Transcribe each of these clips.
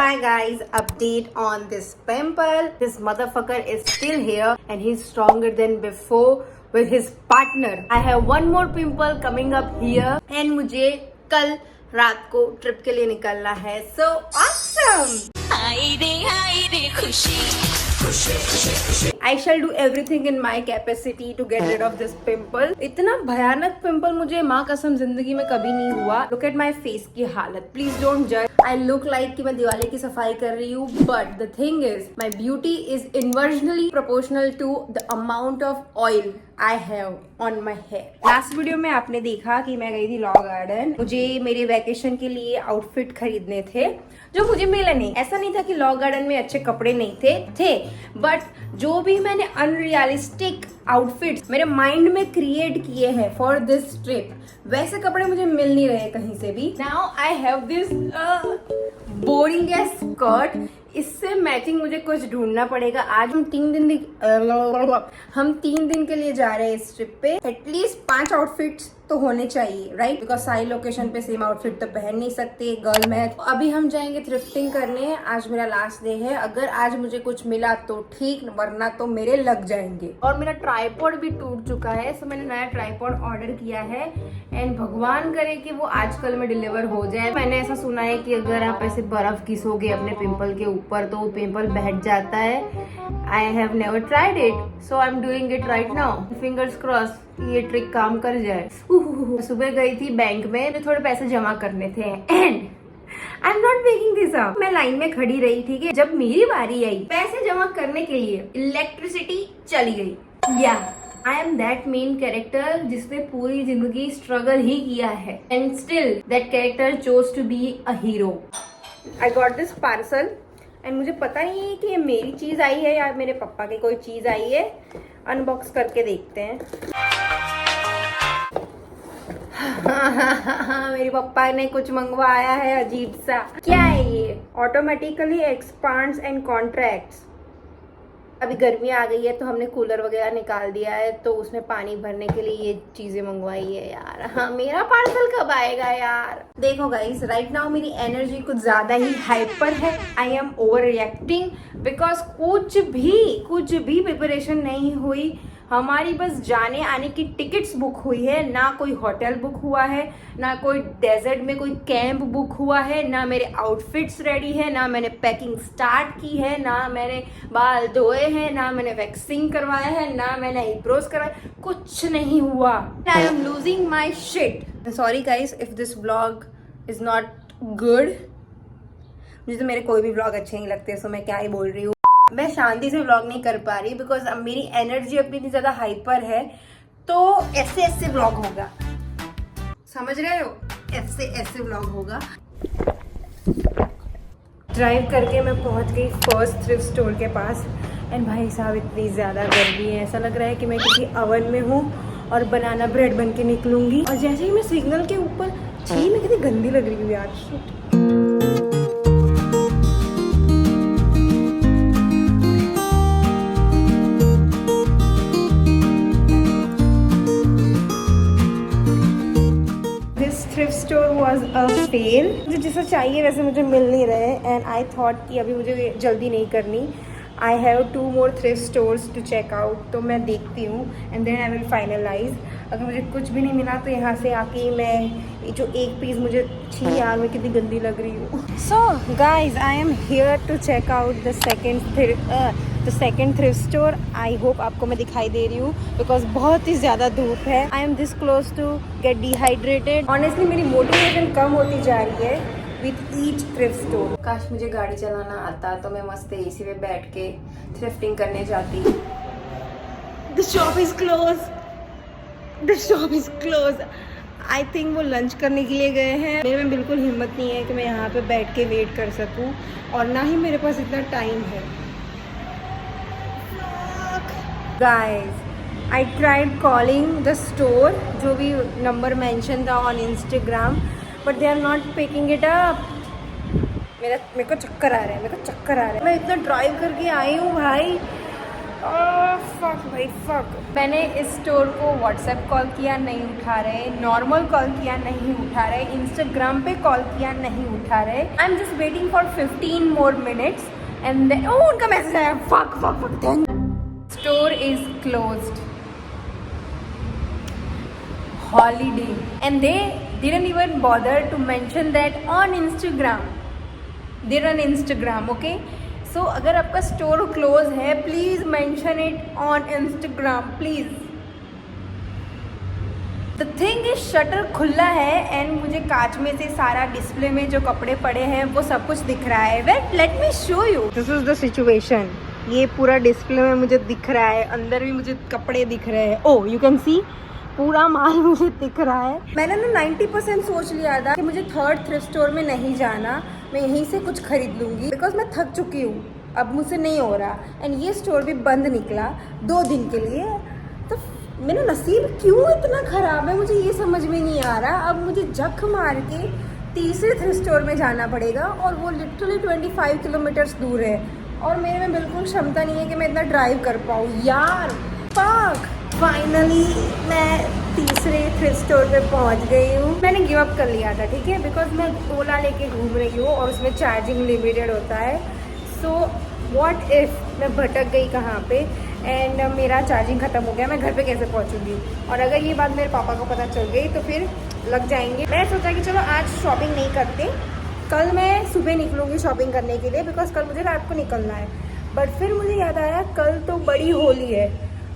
Hi guys, update on this pimple. This motherfucker is still here and he's stronger than before with his partner. I have one more pimple coming up here and मुझे कल रात को trip के लिए निकलना है. So awesome! हाय रे खुशी. I shall do everything in my capacity to get rid of this pimple. इतना भयानक पिंपल मुझे माँ कसम जिंदगी में कभी नहीं हुआ. Look at my face की हालत. Please don't judge. I look like कि मैं दिवाली की सफाई कर रही हूँ. But the thing is, my beauty is inversely proportional to the amount of oil I have on my hair. Last video में आपने देखा कि मैं गई थी लॉ गार्डन. मुझे मेरे वैकेशन के लिए आउटफिट खरीदने थे जो मुझे मिला नहीं. ऐसा नहीं था कि लॉ गार्डन में अच्छे कपड़े नहीं थे बट जो भी मैंने अनरियलिस्टिक आउटफिट्स मेरे माइंड में क्रिएट किए हैं फॉर दिस ट्रिप, वैसे कपड़े मुझे मिल नहीं रहे कहीं से भी. Now I have this boring S skirt. इससे मैचिंग मुझे कुछ ढूंढना पड़ेगा. आज हम 3 दिन के लिए जा रहे हैं इस ट्रिप पे. एटलीस्ट 5 आउटफिट्स तो होने चाहिए, राइट? बिकॉज सारी लोकेशन पे सेम आउटफिट तो पहन नहीं सकते गर्ल में. तो अभी हम जाएंगे थ्रिफ्टिंग करने. आज मेरा लास्ट डे है. अगर आज मुझे कुछ मिला तो ठीक, वरना तो मेरे लग जाएंगे. और मेरा ट्राइपॉड भी टूट चुका है, सो मैंने नया ट्राइपॉड ऑर्डर किया है एंड भगवान करे कि वो आजकल में डिलीवर हो जाए. मैंने ऐसा सुना है कि अगर आप ऐसे बर्फ घिसोगे अपने पिंपल के ऊपर तो वो पिंपल बैठ जाता है. I have never tried it, so I am doing it right now. Fingers cross ये ट्रिक काम कर जाए. सुबह गई थी बैंक में, थोड़े पैसे जमा करने थे and I am not making this up. मैं लाइन में खड़ी रही, ठीक है. जब मेरी बारी आई पैसे जमा करने के लिए, इलेक्ट्रिसिटी चली गई. या I am that main character जिसने पूरी जिंदगी स्ट्रगल ही किया है and still that character chose to be a hero. I got this parcel and मुझे पता नहीं है कि ये मेरी चीज आई है या मेरे पापा की कोई चीज आई है. अनबॉक्स करके देखते हैं. मेरे पापा ने कुछ मंगवाया है अजीब सा. क्या है ये? Automatically expands and contracts. अभी गर्मी आ गई है तो हमने कूलर वगैरह निकाल दिया है, तो उसमें पानी भरने के लिए ये चीजें मंगवाई है यार. हाँ, मेरा पार्सल कब आएगा यार? देखो गाइस, राइट नाउ मेरी एनर्जी कुछ ज्यादा ही हाइपर है. I M over reacting because कुछ भी प्रिपरेशन नहीं हुई. हमारी बस जाने आने की टिकट्स बुक हुई है, ना कोई होटल बुक हुआ है, ना कोई डेजर्ट में कोई कैंप बुक हुआ है, ना मेरे आउटफिट्स रेडी है, ना मैंने पैकिंग स्टार्ट की है, ना मैंने बाल धोए हैं, ना मैंने वैक्सिंग करवाया है, ना मैंने आईब्रोज करवाया. कुछ नहीं हुआ. I am losing my shit. Sorry guys if this vlog is not good. मुझे तो मेरे कोई भी व्लॉग अच्छे नहीं लगते, सो मैं क्या ही बोल रही हूँ. मैं शांति से व्लॉग नहीं कर पा रही बिकॉज अब मेरी एनर्जी अपनी इतनी ज्यादा हाइपर है. तो ऐसे व्लॉग होगा, समझ रहे हो? ऐसे व्लॉग होगा. ड्राइव करके मैं पहुंच गई फर्स्ट थ्रिफ्ट स्टोर के पास एंड भाई साहब इतनी ज्यादा गर्मी है, ऐसा लग रहा है कि मैं किसी ओवन में हूँ और बनाना ब्रेड बन के निकलूंगी. और जैसे ही मैं सिग्नल के ऊपर छी, मैं कितनी गंदी लग रही हूँ यार. Thrift store was a fail. मुझे जैसा चाहिए वैसे मुझे मिल नहीं रहे एंड आई थॉट कि अभी मुझे जल्दी नहीं करनी. I have 2 more thrift stores to check out. तो मैं देखती हूँ and then I will finalize. अगर मुझे कुछ भी नहीं मिला तो यहाँ से आके मैं जो एक पीस मुझे छी यार, मैं कितनी गंदी लग रही हूँ. So guys I am here to check out the second thrift store. I hope आपको मैं दिखाई दे रही हूँ बिकॉज बहुत ही ज़्यादा धूप है. I am this close to get dehydrated. Honestly मेरी मोटिवेशन कम होती जा रही है विथ ईच थ्रिफ्ट स्टोर. काश मुझे गाड़ी चलाना आता तो मैं मस्त एसी में बैठ के थ्रिफ्टिंग करने जाती. The shop is close. I think वो लंच करने के लिए गए हैं. मेरे में बिल्कुल हिम्मत नहीं है कि मैं यहाँ पे बैठ के वेट कर सकूँ और ना ही मेरे पास इतना टाइम है. Guys, I tried calling the store, जो भी नंबर मेंशन था on Instagram, but they are not picking it up. मेरे को चक्कर आ रहा है. मैं इतना ड्राइव करके आई हूँ भाई. फक भाई फक। मैंने इस स्टोर को व्हाट्सएप कॉल किया, नहीं उठा रहे, नॉर्मल कॉल किया, नहीं उठा रहे, इंस्टाग्राम पे कॉल किया, नहीं उठा रहे। I am just waiting for 15 more minutes and उनका मैसेज आया, fuck fuck fuck then store is closed, holiday, and they didn't even bother to mention that on Instagram. They're on Instagram, okay? So अगर आपका store close है, please mention it on Instagram please. The thing is shutter खुला है and मुझे कांच में से सारा डिस्प्ले में जो कपड़े पड़े हैं वो सब कुछ दिख रहा है। Wait let me show you, this is the situation. ये पूरा डिस्प्ले में मुझे दिख रहा है, अंदर भी मुझे कपड़े दिख रहे हैं। ओ यू कैन सी पूरा माल मुझे दिख रहा है। मैंने ना 90% सोच लिया था कि मुझे थर्ड थ्रिफ्ट स्टोर में नहीं जाना, मैं यहीं से कुछ खरीद लूँगी बिकॉज मैं थक चुकी हूँ, अब मुझसे नहीं हो रहा। एंड ये स्टोर भी बंद निकला 2 दिन के लिए। तो मेरा नसीब क्यों इतना ख़राब है मुझे ये समझ में नहीं आ रहा। अब मुझे जख मार के तीसरे थ्रिफ्ट स्टोर में जाना पड़ेगा और वो लिटरली 25 किलोमीटर्स दूर है और मेरे में बिल्कुल क्षमता नहीं है कि मैं इतना ड्राइव कर पाऊँ यार। फक। फाइनली मैं तीसरे थ्रिफ्ट स्टोर पे पहुंच गई हूँ। मैंने गिव अप कर लिया था, ठीक है, बिकॉज मैं ओला लेके घूम रही हूँ और उसमें चार्जिंग लिमिटेड होता है। सो व्हाट इफ़ मैं भटक गई कहाँ पे एंड मेरा चार्जिंग ख़त्म हो गया, मैं घर पे कैसे पहुँचूँगी? और अगर ये बात मेरे पापा को पता चल गई तो फिर लग जाएंगे। मैं सोचा कि चलो आज शॉपिंग नहीं करते, कल मैं सुबह निकलूँगी शॉपिंग करने के लिए बिकॉज कल मुझे रात को निकलना है। बट फिर मुझे याद आया कल तो बड़ी होली है,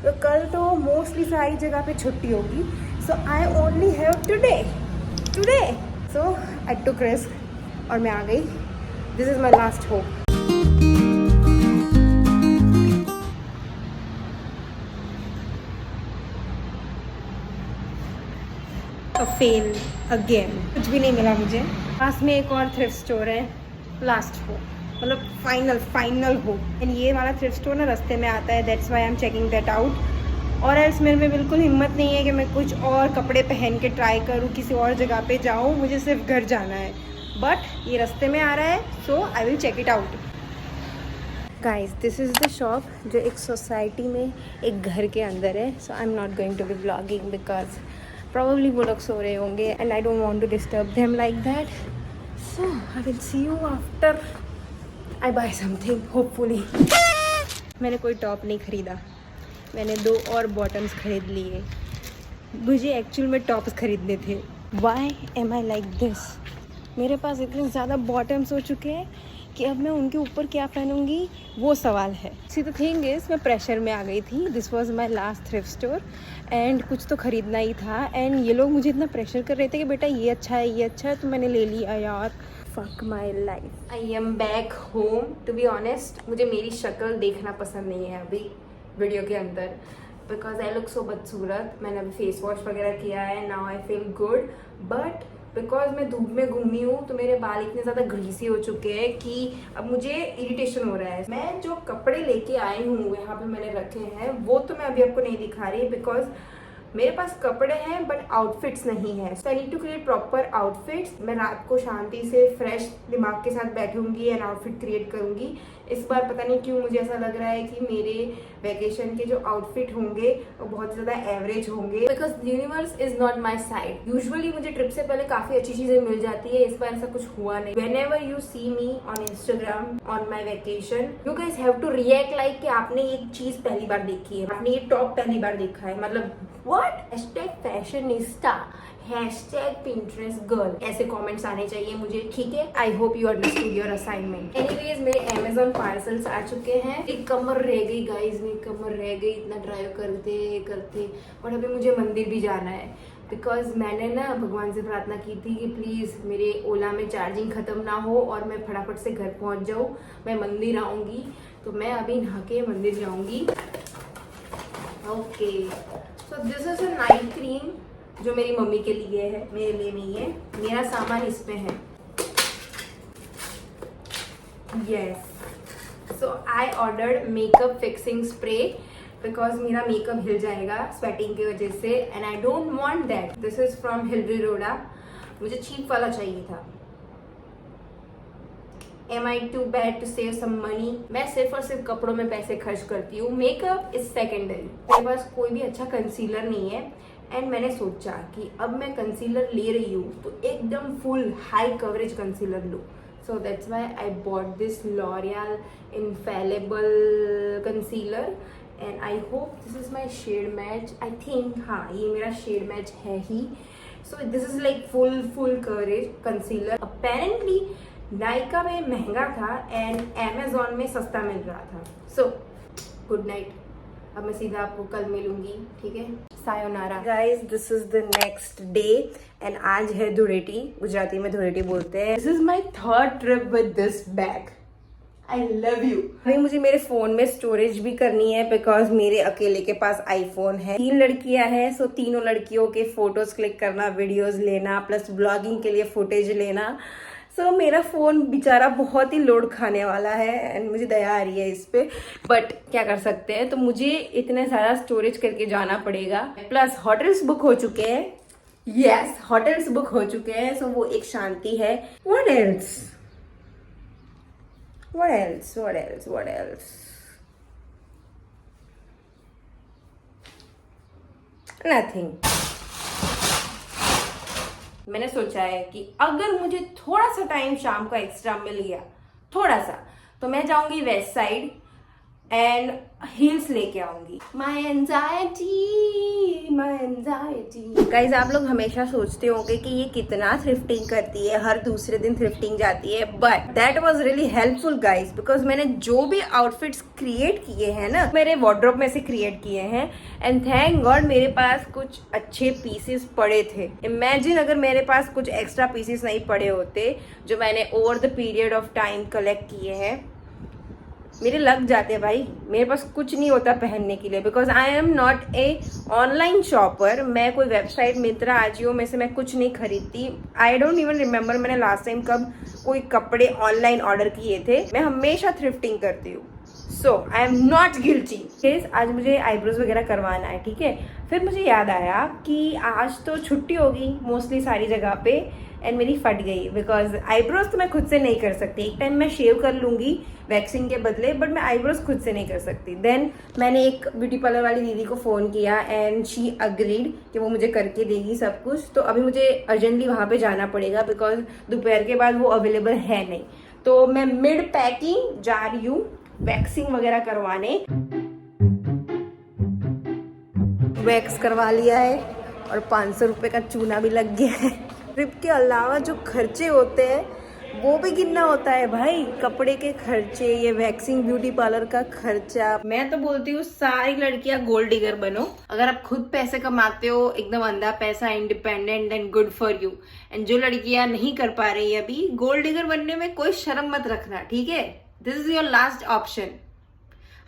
तो कल तो मोस्टली सारी जगह पे छुट्टी होगी। So I only have today. So I took risk और मैं आ गई। This is my last hope. Fail again, कुछ भी नहीं मिला मुझे। पास में एक और थ्रिफ्ट स्टोर है, लास्ट होप, मतलब फाइनल हो। एंड ये वाला थ्रिफ्ट स्टोर ना रास्ते में आता है, that's why I am checking that out. और एल्स मेरे में बिल्कुल हिम्मत नहीं है कि मैं कुछ और कपड़े पहन के ट्राई करूँ, किसी और जगह पे जाऊँ, मुझे सिर्फ घर जाना है। बट ये रास्ते में आ रहा है, so I will check it out. Guys this is the shop जो एक सोसाइटी में एक घर के अंदर है। So I am not going to be blogging because probably वो लोग सो रहे होंगे and I don't want to disturb them like that. So I will see you after I buy something hopefully. मैंने कोई टॉप नहीं ख़रीदा, मैंने 2 और बॉटम्स ख़रीद लिए। मुझे एक्चुअल में टॉप्स ख़रीदने थे। Why am I like this? मेरे पास इतने ज़्यादा बॉटम्स हो चुके हैं कि अब मैं उनके ऊपर क्या पहनूंगी वो सवाल है। सी द थिंग इज़ मैं प्रेशर में आ गई थी। This was my last thrift store and कुछ तो ख़रीदना ही था एंड ये लोग मुझे इतना प्रेशर कर रहे थे कि बेटा ये अच्छा है, ये अच्छा है, तो मैंने ले लिया यार। Fuck my life. I am back home. To be honest मुझे मेरी शक्ल देखना पसंद नहीं है अभी वीडियो के अंदर बिकॉज आई लुक सो बदसूरत। मैंने अभी फेस वॉश वगैरह किया है, now I feel good. But because मैं धूप में घूमी हूँ तो मेरे बाल इतने ज़्यादा ग्रीसी हो चुके हैं कि अब मुझे इरिटेशन हो रहा है। मैं जो कपड़े लेके आई हूँ यहाँ पे मैंने रखे हैं वो तो मैं अभी आपको नहीं दिखा रही बिकॉज मेरे पास कपड़े हैं बट आउटफिट्स नहीं है। So I need to create proper outfits. मैं रात को शांति से फ्रेश दिमाग के साथ बैठूंगी एंड आउटफिट क्रिएट करूंगी। इस बार पता नहीं क्यों मुझे ऐसा लग रहा है कि मेरे वैकेशन के जो आउटफिट होंगे वो बहुत ज़्यादा एवरेज होंगे because universe is not my side. Usually मुझे ट्रिप से पहले काफ़ी अच्छी चीज़ें मिल जाती है, इस बार ऐसा कुछ हुआ नहीं। Whenever you see me on Instagram on my vacation you guys have to react like कि आपने ये चीज़ पहली बार देखी है, आपने ये टॉप पहली बार देखा है, मतलब व्हाट? #फैशनिस्टा #Pinterest गर्ल ऐसे कमेंट्स आने चाहिए मुझे, ठीक है? I hope you understood your assignment. Anyways मेरे अमेजोन पार्सल्स आ चुके हैं। एक कमर रह गई गाइज, मेरी कमर रह गई इतना ड्राइव करते बट अभी मुझे मंदिर भी जाना है बिकॉज मैंने ना भगवान से प्रार्थना की थी कि प्लीज़ मेरे ओला में चार्जिंग ख़त्म ना हो और मैं फटाफट से घर पहुंच जाऊँ, मैं मंदिर आऊँगी। तो मैं अभी नहा के मंदिर जाऊँगी। Okay so this is a night cream जो मेरी मम्मी के लिए है, मेरे लिए नहीं है। मेरा सामान इसमें है। Yes so I ordered makeup fixing spray because मेरा मेकअप हिल जाएगा स्वेटिंग की वजह से and I don't want that. This is from Hill Road. मुझे चीप वाला चाहिए था। Am I too bad to save some money? मैं सिर्फ और सिर्फ कपड़ों में पैसे खर्च करती हूँ. Makeup is secondary. मेरे पास कोई भी अच्छा कंसीलर नहीं है एंड मैंने सोचा कि अब मैं कंसीलर ले रही हूँ तो एकदम फुल हाई कवरेज कंसीलर लूँ. So that's why I bought this L'Oreal Infallible Concealer and I hope this is my shade match. I think हाँ ये मेरा shade match है ही. So this is like full coverage concealer. Apparently Nykaa में महंगा था and Amazon में सस्ता मिल रहा था. So good night. अब मैं सीधा आपको कल मिलूंगी, ठीक है? Sayonara guys. This is the next day and आज है धुळेटी. गुजराती में धुळेटी बोलते हैं. This is my third trip with this bag. I love you. अभी मुझे मेरे फोन में स्टोरेज भी करनी है बिकॉज मेरे अकेले के पास आईफोन है. 3 लड़कियां हैं, सो तीनों लड़कियों के फोटोज क्लिक करना, वीडियोज लेना, प्लस ब्लॉगिंग के लिए फुटेज लेना. सो मेरा फ़ोन बेचारा बहुत ही लोड खाने वाला है एंड मुझे दया आ रही है इस पे. बट क्या कर सकते हैं, तो मुझे इतना सारा स्टोरेज करके जाना पड़ेगा. प्लस होटल्स बुक हो चुके हैं. यस, होटल्स बुक हो चुके हैं. सो वो एक शांति है. What else? Nothing. मैंने सोचा है कि अगर मुझे थोड़ा सा टाइम शाम को एक्स्ट्रा मिल गया, थोड़ा सा, तो मैं जाऊंगी वेस्ट साइड एंड हील्स लेके आऊंगी. माई एंजाइटी. गाइज, आप लोग हमेशा सोचते होंगे कि ये कितना थ्रिफ्टिंग करती है, हर दूसरे दिन थ्रिफ्टिंग जाती है. But that was really helpful guys, because मैंने जो भी आउटफिट्स क्रिएट किए हैं ना, मेरे वार्डरोब में से क्रिएट किए हैं एंड थैंक गॉड मेरे पास कुछ अच्छे पीसेस पड़े थे. इमेजिन अगर मेरे पास कुछ एक्स्ट्रा पीसेस नहीं पड़े होते जो मैंने over the period of time collect किए हैं. मेरे लग जाते भाई. मेरे पास कुछ नहीं होता पहनने के लिए because I am not a online shopper. मैं कोई वेबसाइट, मित्रा, आजियो में से मैं कुछ नहीं खरीदती. आई डोंट इवन रिमेम्बर मैंने लास्ट टाइम कब कोई कपड़े ऑनलाइन ऑर्डर किए थे. मैं हमेशा थ्रिफ्टिंग करती हूँ. सो आई एम नॉट गिल्टी. आज मुझे आईब्रोज वगैरह करवाना है, ठीक है. फिर मुझे याद आया कि आज तो छुट्टी होगी मोस्टली सारी जगह पे एंड मेरी फट गई बिकॉज आईब्रोज तो मैं खुद से नहीं कर सकती. एक टाइम मैं शेव कर लूँगी वैक्सिंग के बदले, बट मैं आईब्रोज खुद से नहीं कर सकती. देन मैंने एक ब्यूटी पार्लर वाली दीदी को फ़ोन किया एंड शी अग्रीड कि वो मुझे करके देगी सब कुछ. तो अभी मुझे अर्जेंटली वहाँ पे जाना पड़ेगा बिकॉज दोपहर के बाद वो अवेलेबल है नहीं. तो मैं मिड पैकिंग जा रही हूँ वैक्सिंग वगैरह करवाने. वैक्स करवा लिया है और 500 रुपये का चूना भी लग गया है. ट्रिप के अलावा जो खर्चे होते हैं वो भी गिनना होता है भाई. कपड़े के खर्चे, ये वैक्सिंग, ब्यूटी पार्लर का खर्चा. मैं तो बोलती हूँ सारी लड़कियां गोल्ड डिगर बनो. अगर आप खुद पैसे कमाते हो, एकदम अंधा पैसा, independent, and good for you. And जो लड़कियां नहीं कर पा रही अभी, गोल्ड डिगर बनने में कोई शर्म मत रखना, ठीक है. This is your last option.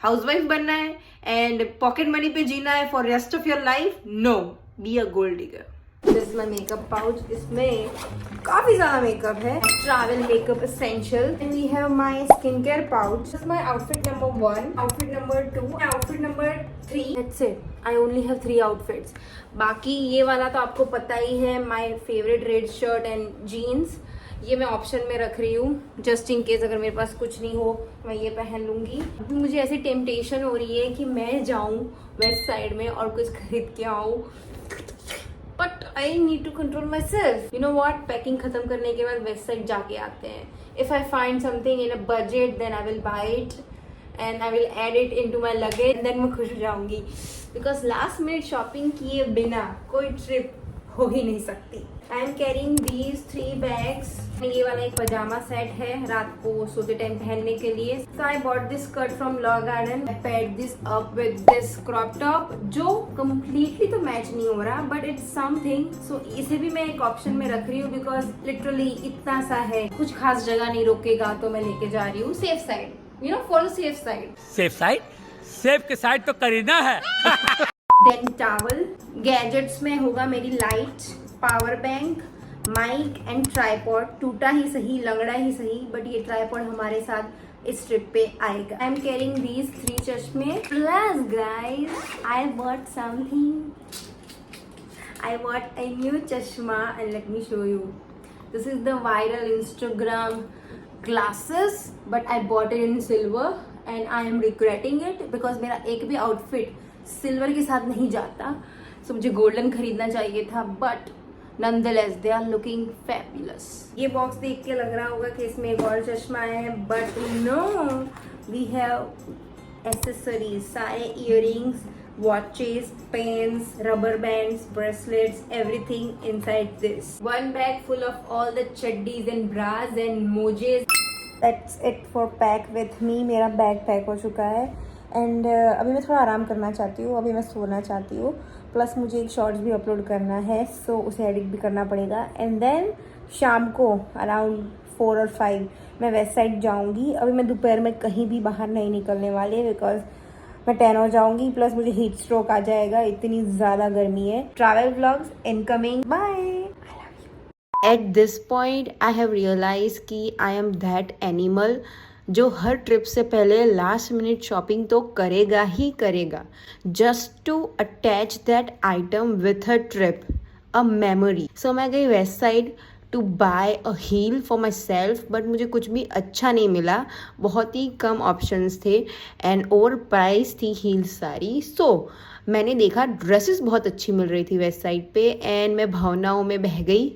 Housewife बनना है एंड पॉकेट मनी पे जीना है for rest of your life, no, be a gold digger. This is my makeup pouch. इसमें काफी ज्यादा मेकअप है. Travel makeup essential. And we have my skin care pouch. This is my outfit number 1, outfit number 2, outfit number 3. That's it. I only have 3 outfits. बाकी ये वाला तो आपको पता ही है, my favourite red shirt and jeans. ये मैं ऑप्शन में रख रही हूँ जस्ट इन केस अगर मेरे पास कुछ नहीं हो मैं ये पहन लूंगी. अभी मुझे ऐसी टेम्पटेशन हो रही है कि मैं जाऊँ वेस्ट साइड में और कुछ खरीद के आऊँ. But I need to control myself. You know what, packing खत्म करने के बाद वेस्ट साइड जाके आते हैं. If I find something in a budget then I will buy it and I will add it into my luggage. देन मैं खुश हो जाऊंगी बिकॉज लास्ट मिनट शॉपिंग किए बिना कोई ट्रिप हो ही नहीं सकती. I am carrying these 3 bags. ये वाला एक पजामा सेट है रात को सोते टाइम पहनने के लिए. So I bought this skirt from Law Garden. I paired this up with this crop top जो कम्प्लीटली तो मैच नहीं हो रहा बट इट्स समथिंग. सो इसे भी मैं एक ऑप्शन में रख रही हूँ बिकॉज लिटरली इतना सा है, कुछ खास जगह नहीं रोकेगा तो मैं लेके जा रही हूँ safe side. You know, for safe side. Safe side? Safe के साइड तो करीना है. Then towel. गैजेट्स में होगा मेरी light, power bank, mic and tripod. टूटा ही सही, लंगड़ा ही सही, बट ये ट्राइपॉड हमारे साथ इस ट्रिप पे आएगा. आई एम कैरिंग दीज 3 चश्मे. Plus guys I bought something. I bought a new chashma and let me show you. This is the viral Instagram glasses, but I bought it in silver and I am regretting it because मेरा एक भी outfit silver के साथ नहीं जाता. So मुझे golden खरीदना चाहिए था, but nonetheless they are looking fabulous. ये box देख के लग रहा होगा कि इसमें एक और चश्मा है, but no, we have accessories, सारे earrings, watches, pens, rubber bands, bracelets, everything inside this. One bag full of all the chaddis and bras and mojis. That's it for pack with me. मेरा bag pack हो चुका है and अभी मैं थोड़ा आराम करना चाहती हूँ, अभी मैं सोना चाहती हूँ. प्लस मुझे एक शॉर्ट्स भी अपलोड करना है, सो उसे एडिट भी करना पड़ेगा. एंड देन शाम को अराउंड 4 और 5 मैं वेस्ट साइड जाऊँगी. अभी मैं दोपहर में कहीं भी बाहर नहीं निकलने वाली है बिकॉज मैं 10 हो जाऊंगी, प्लस मुझे हीट स्ट्रोक आ जाएगा, इतनी ज़्यादा गर्मी है. Travel vlogs incoming, bye. At this point I have realize कि आई एम दैट एनिमल जो हर ट्रिप से पहले लास्ट मिनट शॉपिंग तो करेगा ही करेगा, just to attach that item with a trip, a memory. So मैं गई Westside to buy a heel for myself, but मुझे कुछ भी अच्छा नहीं मिला. बहुत ही कम ऑप्शंस थे एंड ओवर प्राइस थी हील्स सारी. सो मैंने देखा ड्रेसेस बहुत अच्छी मिल रही थी वेस्ट साइड पे एंड मैं भावनाओं में बह गई.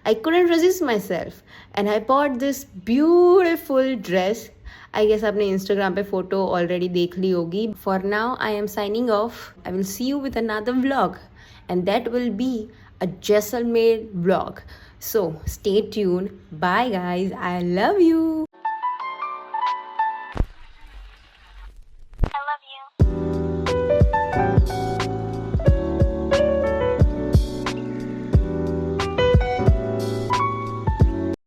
आई couldn't resist myself and I bought this beautiful dress. I guess आपने इंस्टाग्राम पे फोटो ऑलरेडी देख ली होगी. For now I am signing off. I will see you with another vlog and that will be a Jaisalmer vlog. So stay tuned. Bye guys. I love you.